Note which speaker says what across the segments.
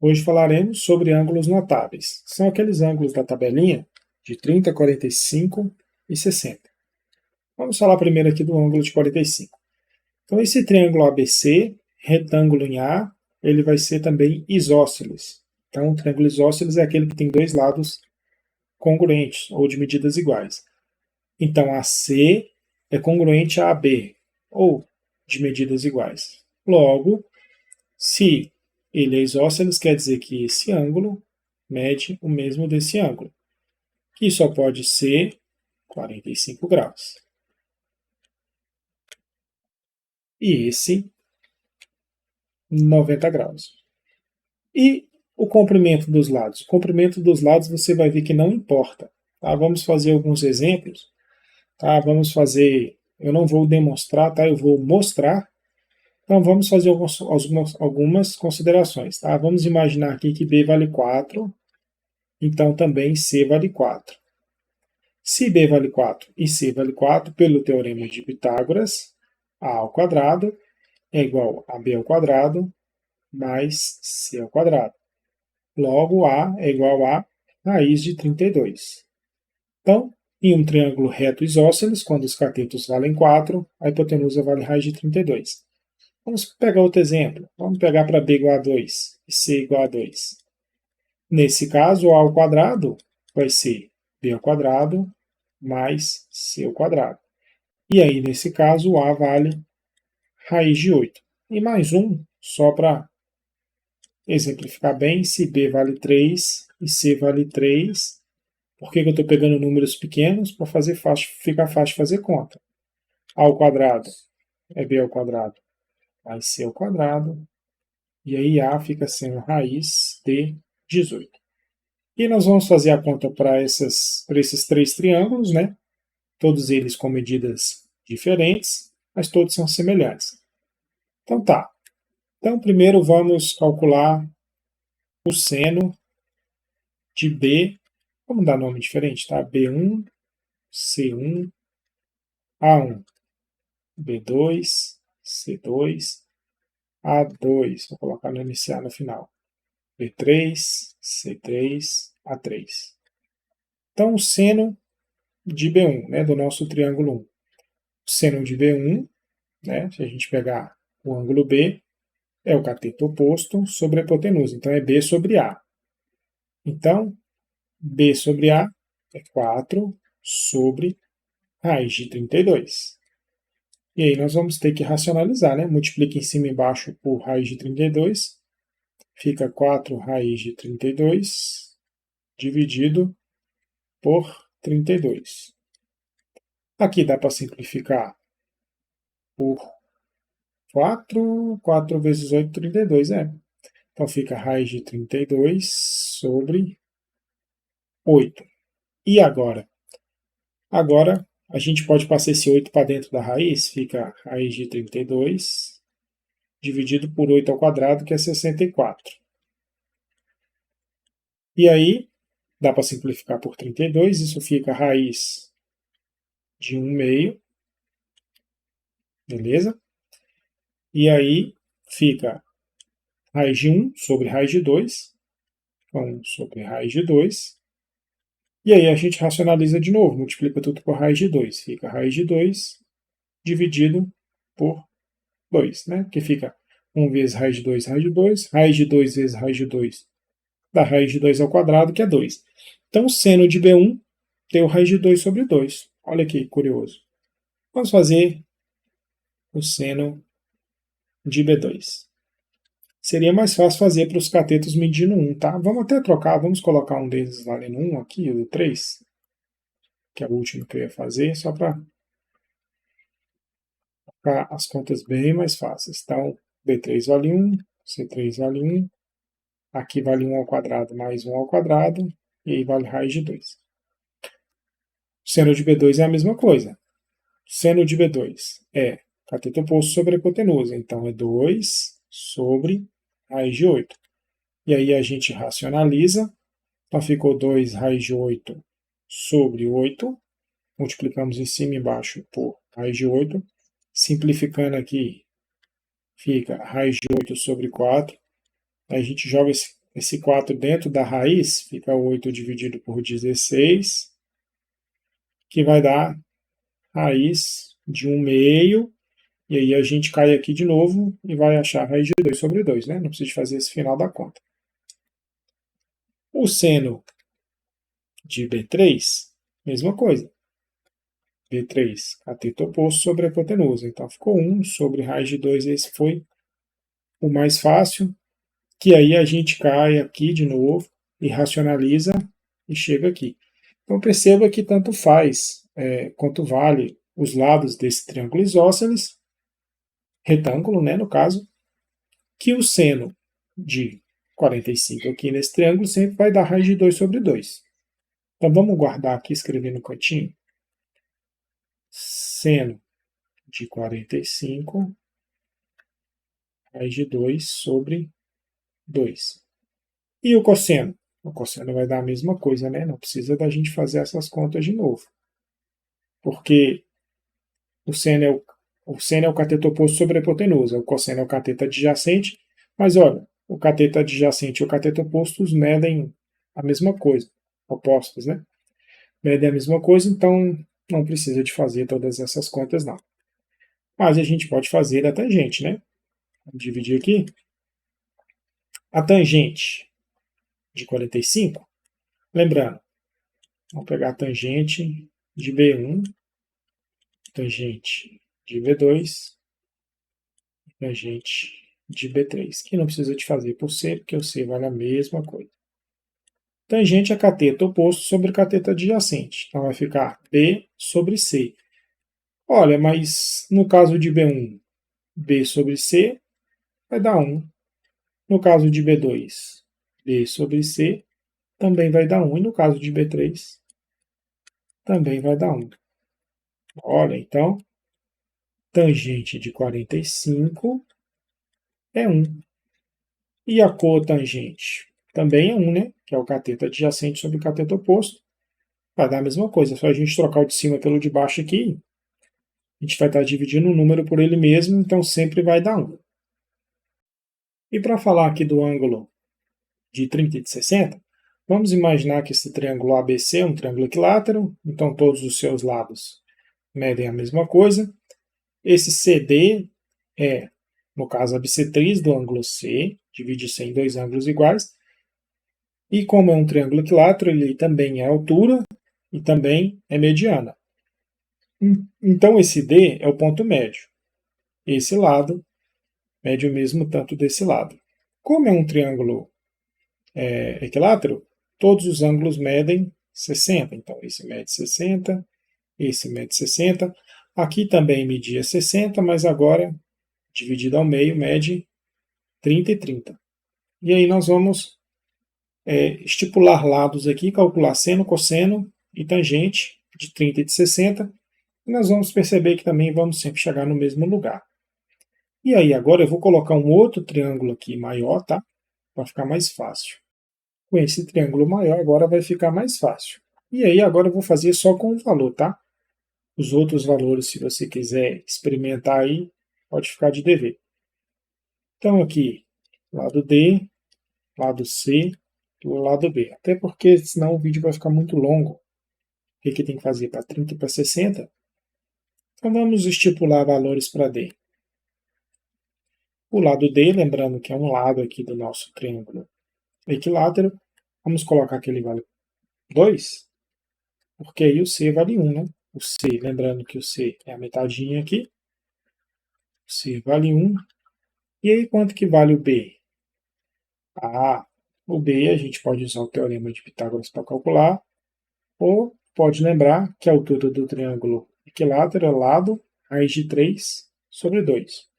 Speaker 1: Hoje falaremos sobre ângulos notáveis. São aqueles ângulos da tabelinha de 30, 45 e 60. Vamos falar primeiro aqui do ângulo de 45. Então, esse triângulo ABC, retângulo em A, ele vai ser também isósceles. Então, o triângulo isósceles é aquele que tem dois lados congruentes, ou de medidas iguais. Então, AC é congruente a AB, ou de medidas iguais. Logo, se ele é isósceles, quer dizer que esse ângulo mede o mesmo desse ângulo, que só pode ser 45 graus. E esse, 90 graus. E o comprimento dos lados? O comprimento dos lados você vai ver que não importa. Tá? Vamos fazer alguns exemplos. Tá? Vamos fazer, eu não vou demonstrar, tá? Eu vou mostrar. Então vamos fazer algumas considerações. Tá? Vamos imaginar aqui que B vale 4, então também C vale 4. Se B vale 4 e C vale 4, pelo teorema de Pitágoras, A ao quadrado é igual a B ao quadrado mais C ao quadrado. Logo, A é igual a raiz de 32. Então, em um triângulo reto isósceles, quando os catetos valem 4, a hipotenusa vale raiz de 32. Vamos pegar outro exemplo. Vamos pegar para B igual a 2 e C igual a 2. Nesse caso, A ao quadrado vai ser B ao quadrado mais C ao quadrado. E aí, nesse caso, o A vale raiz de 8. E mais um, só para exemplificar bem, se B vale 3 e C vale 3, por que eu estou pegando números pequenos? Para ficar fácil de fazer conta. A ao quadrado é B ao quadrado mais C ao quadrado, e aí A fica sendo raiz de 18. E nós vamos fazer a conta para esses três triângulos, né? Todos eles com medidas diferentes, mas todos são semelhantes. Então tá. Então primeiro vamos calcular o seno de B. Vamos dar nome diferente, tá? B1, C1, A1, B2, C2, A2. Vou colocar no iniciar no final. B3, C3, A3. Então o seno de B1, né, do nosso triângulo 1. O seno de B1, né, se a gente pegar o ângulo B, é o cateto oposto sobre a hipotenusa. Então é B sobre A. Então, B sobre A é 4 sobre raiz de 32. E aí nós vamos ter que racionalizar, né? Multiplica em cima e embaixo por raiz de 32. Fica 4 raiz de 32 dividido por 32. Aqui dá para simplificar por 4. 4 vezes 8, 32, Então fica raiz de 32 sobre 8. E agora? Agora a gente pode passar esse 8 para dentro da raiz, fica raiz de 32 dividido por 8 ao quadrado, que é 64. E aí, dá para simplificar por 32, isso fica raiz de 1 meio, beleza? E aí fica raiz de 1 sobre raiz de 2, 1 sobre raiz de 2. E aí a gente racionaliza de novo, multiplica tudo por raiz de 2. Fica raiz de 2 dividido por 2, né? Que fica 1 vezes raiz de 2 raiz de 2 vezes raiz de 2 dá raiz de 2 ao quadrado, que é 2. Então, o seno de B1 deu raiz de 2 sobre 2. Olha que curioso. Vamos fazer o seno de B2. Seria mais fácil fazer para os catetos medindo 1, tá? Vamos até trocar, vamos colocar um deles valendo 1 aqui, o 3, que é o último que eu ia fazer, só para ficar as contas bem mais fáceis. Então, B3 vale 1, C3 vale 1, aqui vale 1 ao quadrado mais 1 ao quadrado, e aí vale raiz de 2. Seno de B2 é a mesma coisa. Seno de B2 é cateto oposto sobre a hipotenusa, então é 2 sobre raiz de 8. E aí a gente racionaliza, então ficou 2 raiz de 8 sobre 8, multiplicamos em cima e embaixo por raiz de 8, simplificando aqui, fica raiz de 8 sobre 4, aí a gente joga esse esse 4 dentro da raiz, fica 8 dividido por 16, que vai dar raiz de 1/2, e aí a gente cai aqui de novo e vai achar a raiz de 2 sobre 2, né? Não precisa fazer esse final da conta. O seno de B3, mesma coisa. B3, cateto oposto sobre a hipotenusa. Então ficou 1 sobre raiz de 2, esse foi o mais fácil, que aí a gente cai aqui de novo e racionaliza e chega aqui. Então perceba que tanto faz quanto vale os lados desse triângulo isósceles, retângulo, né, no caso, que o seno de 45 aqui nesse triângulo sempre vai dar raiz de 2 sobre 2. Então vamos guardar aqui, escrever no cantinho. Seno de 45, raiz de 2 sobre 2. E o cosseno? O cosseno vai dar a mesma coisa, né? Não precisa da gente fazer essas contas de novo. Porque o seno é o cateto oposto sobre a hipotenusa, o cosseno é o cateto adjacente, mas olha, o cateto adjacente e o cateto oposto medem a mesma coisa, opostos, né? Medem a mesma coisa, então não precisa de fazer todas essas contas, não. Mas a gente pode fazer a tangente, né? Vamos dividir aqui. A tangente de 45, lembrando, vamos pegar a tangente de B1, tangente de B2, tangente de B3, que não precisa de fazer por C, porque o C vale a mesma coisa. Tangente é cateto oposto sobre cateto adjacente, então vai ficar B sobre C. Olha, mas no caso de B1, B sobre C vai dar 1. No caso de B2, B sobre C também vai dar 1. E no caso de B3, também vai dar 1. Olha, então, tangente de 45 é 1. E a cotangente também é 1, né? Que é o cateto adjacente sobre o cateto oposto. Vai dar a mesma coisa, é só a gente trocar o de cima pelo de baixo aqui. A gente vai estar dividindo o número por ele mesmo, então sempre vai dar 1. E para falar aqui do ângulo de 30 e de 60, vamos imaginar que esse triângulo ABC é um triângulo equilátero, então todos os seus lados medem a mesma coisa. Esse CD é, no caso, a bissetriz do ângulo C, divide-se em dois ângulos iguais. E como é um triângulo equilátero, ele também é altura e também é mediana. Então esse D é o ponto médio. Esse lado mede o mesmo tanto desse lado. Como é um triângulo equilátero, todos os ângulos medem 60. Então esse mede 60, esse mede 60. Aqui também media 60, mas agora, dividido ao meio, mede 30 e 30. E aí nós vamos estipular lados aqui, calcular seno, cosseno e tangente de 30 e de 60. E nós vamos perceber que também vamos sempre chegar no mesmo lugar. E aí agora eu vou colocar um outro triângulo aqui maior, tá? Para ficar mais fácil. Com esse triângulo maior agora vai ficar mais fácil. E aí agora eu vou fazer só com o valor, tá? Os outros valores, se você quiser experimentar aí, pode ficar de dever. Então aqui, lado D, lado C, lado B. Até porque senão o vídeo vai ficar muito longo. O que tem que fazer para 30 e para 60? Então vamos estipular valores para D. O lado D, lembrando que é um lado aqui do nosso triângulo equilátero, vamos colocar que ele vale 2, porque aí o C vale 1, né? O C, lembrando que o C é a metadinha aqui, o C vale 1. E aí quanto que vale o B? O B a gente pode usar o teorema de Pitágoras para calcular, ou pode lembrar que a altura do triângulo equilátero é o lado raiz de 3 sobre 2,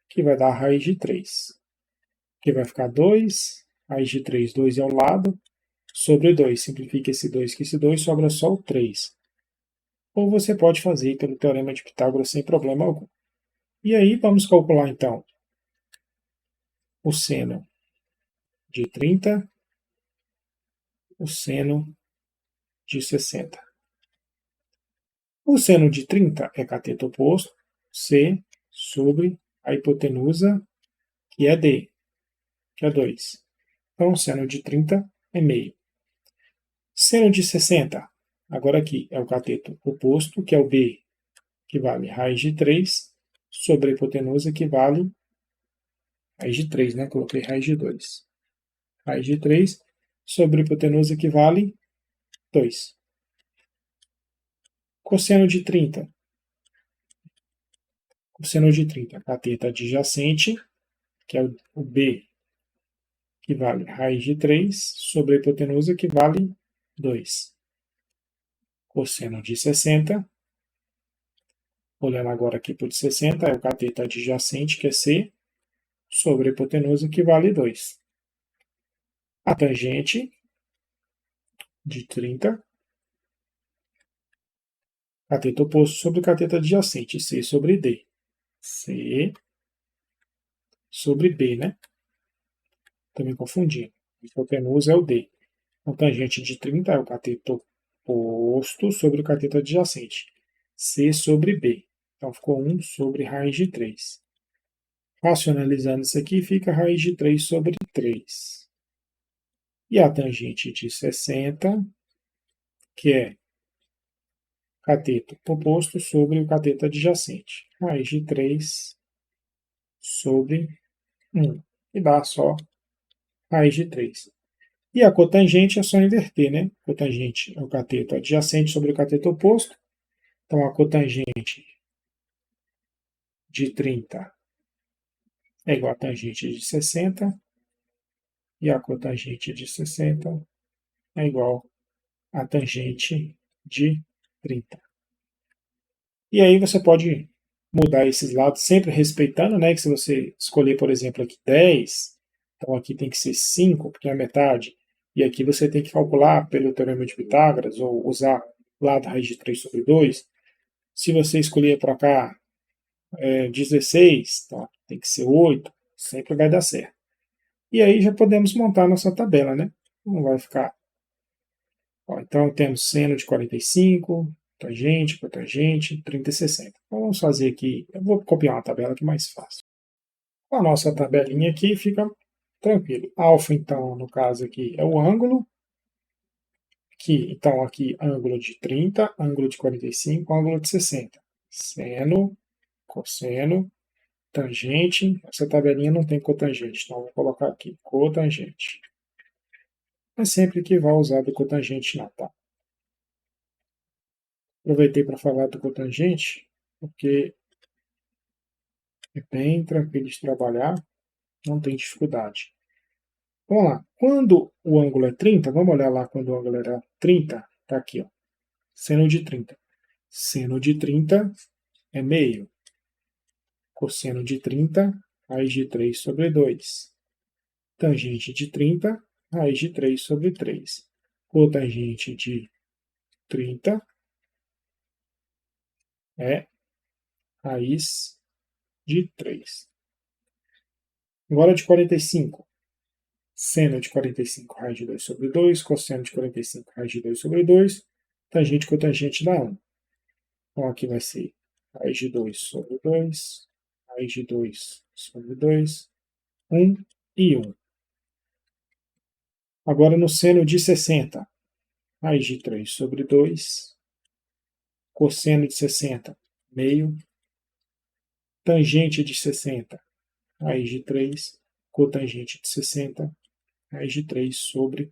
Speaker 1: que vai dar raiz de 3, que vai ficar 2, raiz de 3, 2 é o lado, sobre 2. Simplifica esse 2 que esse 2, sobra só o 3. Ou você pode fazer pelo teorema de Pitágoras sem problema algum. E aí vamos calcular então o seno de 30, o seno de 60. O seno de 30 é cateto oposto, C, sobre a hipotenusa, que é D, que é 2. Então, seno de 30 é meio. Seno de 60, agora aqui é o cateto oposto, que é o B, que vale raiz de 3, sobre a hipotenusa, que vale raiz de 3, né? Coloquei raiz de 2. Raiz de 3 sobre a hipotenusa, que vale 2. Cosseno de 30. Cosseno de 30, cateto adjacente, que é o B, que vale raiz de 3, sobre a hipotenusa, que vale 2. Cosseno de 60, olhando agora aqui para o de 60, é o cateto adjacente, que é C, sobre a hipotenusa, que vale 2. A tangente de 30, cateto oposto sobre o cateto adjacente, C sobre D. C sobre B, né? Estou me confundindo. A hipotenusa é o D. A tangente de 30 é o cateto oposto sobre o cateto adjacente. C sobre B. Então ficou 1 sobre raiz de 3. Racionalizando isso aqui, fica raiz de 3 sobre 3. E a tangente de 60, que é cateto oposto sobre o cateto adjacente. Raiz de 3 sobre 1. E dá só raiz de 3. E a cotangente é só inverter, né? Cotangente é o cateto adjacente sobre o cateto oposto. Então, a cotangente de 30 é igual a tangente de 60. E a cotangente de 60 é igual a tangente de 30. E aí você pode mudar esses lados, sempre respeitando, né? Que se você escolher, por exemplo, aqui 10, então aqui tem que ser 5, porque é a metade. E aqui você tem que calcular pelo teorema de Pitágoras, ou usar lado raiz de 3 sobre 2. Se você escolher para cá 16, então tem que ser 8, sempre vai dar certo. E aí já podemos montar nossa tabela, né? Não vai ficar. Ó, então temos seno de 45, tangente, cotangente, 30 e 60. Então vamos fazer aqui, eu vou copiar uma tabela que é mais fácil. Com a nossa tabelinha aqui fica tranquilo. Alfa, então, no caso aqui, é o ângulo. Que, então, aqui, ângulo de 30, ângulo de 45, ângulo de 60. Seno, cosseno, tangente. Essa tabelinha não tem cotangente, então vou colocar aqui, cotangente. É sempre que vai usar do cotangente não, tá? Aproveitei para falar do cotangente, porque é bem tranquilo de trabalhar, não tem dificuldade. Vamos lá. Quando o ângulo é 30, vamos olhar lá quando o ângulo era 30, tá aqui, ó. Seno de 30. Seno de 30 é meio. Cosseno de 30, raiz de 3 sobre 2. Tangente de 30, raiz de 3 sobre 3. Cotangente de 30 é raiz de 3. Agora de 45. Seno de 45, raiz de 2 sobre 2. Cosseno de 45, raiz de 2 sobre 2. Tangente e cotangente dá 1. Então aqui vai ser raiz de 2 sobre 2. Raiz de 2 sobre 2. 1 e 1. Agora no seno de 60. Raiz de 3 sobre 2. Cosseno de 60, meio. Tangente de 60, raiz de 3. Cotangente de 60, raiz de 3 sobre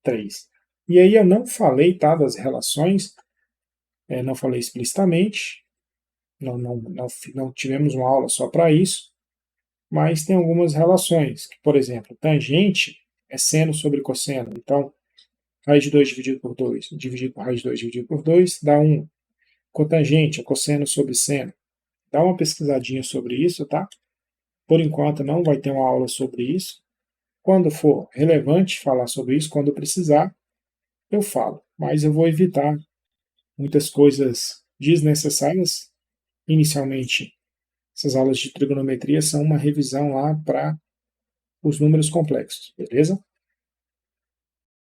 Speaker 1: 3. E aí eu não falei, tá, das relações, não falei explicitamente, não tivemos uma aula só para isso, mas tem algumas relações, que, por exemplo, tangente é seno sobre cosseno, então raiz de 2 dividido por 2, dividido por raiz de 2 dividido por 2, dá 1. Cotangente é cosseno sobre seno. Dá uma pesquisadinha sobre isso, tá? Por enquanto não vai ter uma aula sobre isso. Quando for relevante falar sobre isso, quando precisar, eu falo. Mas eu vou evitar muitas coisas desnecessárias. Inicialmente, essas aulas de trigonometria são uma revisão lá para os números complexos, beleza?